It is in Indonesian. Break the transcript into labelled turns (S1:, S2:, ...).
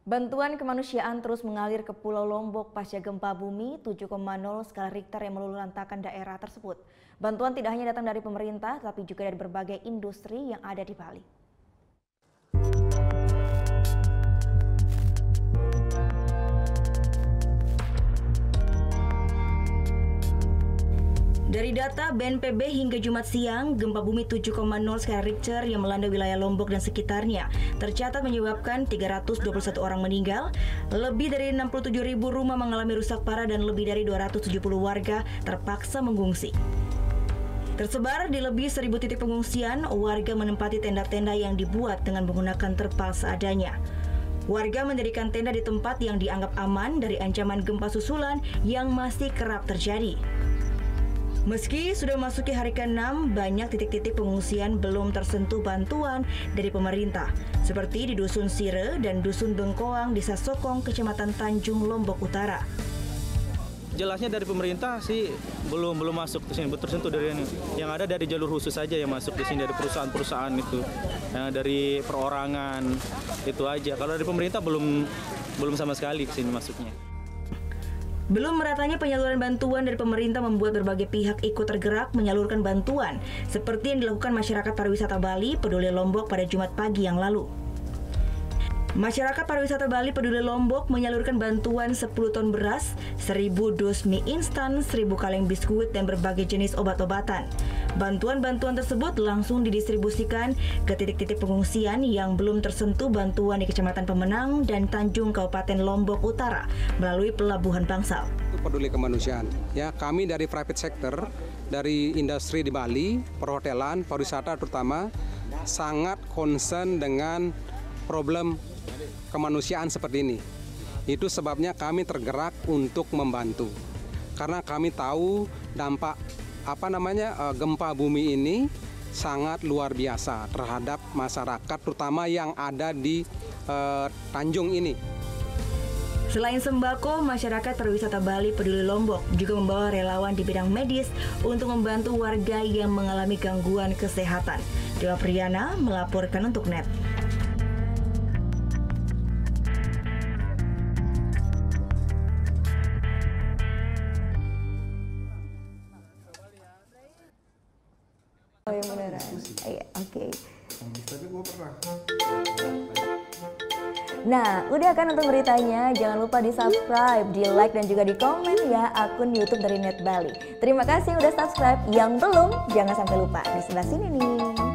S1: Bantuan kemanusiaan terus mengalir ke Pulau Lombok pasca gempa bumi 7,0 skala Richter yang meluluhlantakan daerah tersebut. Bantuan tidak hanya datang dari pemerintah, tapi juga dari berbagai industri yang ada di Bali. Dari data BNPB hingga Jumat siang, gempa bumi 7,0 skala Richter yang melanda wilayah Lombok dan sekitarnya tercatat menyebabkan 321 orang meninggal, lebih dari 67.000 rumah mengalami rusak parah dan lebih dari 270 warga terpaksa mengungsi. Tersebar di lebih 1.000 titik pengungsian, warga menempati tenda-tenda yang dibuat dengan menggunakan terpal seadanya. Warga mendirikan tenda di tempat yang dianggap aman dari ancaman gempa susulan yang masih kerap terjadi. Meski sudah memasuki hari ke-6, banyak titik-titik pengungsian belum tersentuh bantuan dari pemerintah, seperti di Dusun Sire dan Dusun Bengkoang, Desa Sokong, Kecamatan Tanjung, Lombok Utara.
S2: Jelasnya dari pemerintah sih belum masuk ke sini, belum tersentuh dari ini. Yang ada dari jalur khusus saja yang masuk di sini, dari perusahaan-perusahaan itu, dari perorangan itu aja. Kalau dari pemerintah belum sama sekali ke sini masuknya.
S1: Belum meratanya penyaluran bantuan dari pemerintah membuat berbagai pihak ikut tergerak menyalurkan bantuan, seperti yang dilakukan masyarakat pariwisata Bali Peduli Lombok pada Jumat pagi yang lalu. Masyarakat pariwisata Bali Peduli Lombok menyalurkan bantuan 10 ton beras, 1.000 dus mie instan, 1.000 kaleng biskuit, dan berbagai jenis obat-obatan. Bantuan-bantuan tersebut langsung didistribusikan ke titik-titik pengungsian yang belum tersentuh bantuan di Kecamatan Pemenang dan Tanjung, Kabupaten Lombok Utara melalui Pelabuhan Bangsal.
S3: Peduli kemanusiaan. Ya, kami dari private sector, dari industri di Bali, perhotelan, pariwisata terutama, sangat concern dengan problem kemanusiaan seperti ini. Itu sebabnya kami tergerak untuk membantu. Karena kami tahu dampak gempa bumi ini sangat luar biasa terhadap masyarakat, terutama yang ada di Tanjung ini.
S1: Selain sembako, masyarakat pariwisata Bali Peduli Lombok juga membawa relawan di bidang medis untuk membantu warga yang mengalami gangguan kesehatan. Dewa Priyana melaporkan untuk NET.
S4: Oh yang beneran? Iya, oke. Nah, udah kan untuk beritanya? Jangan lupa di subscribe, di like, dan juga di komen ya akun YouTube dari Net Bali. Terima kasih udah subscribe. Yang belum, jangan sampai lupa di sebelah sini nih.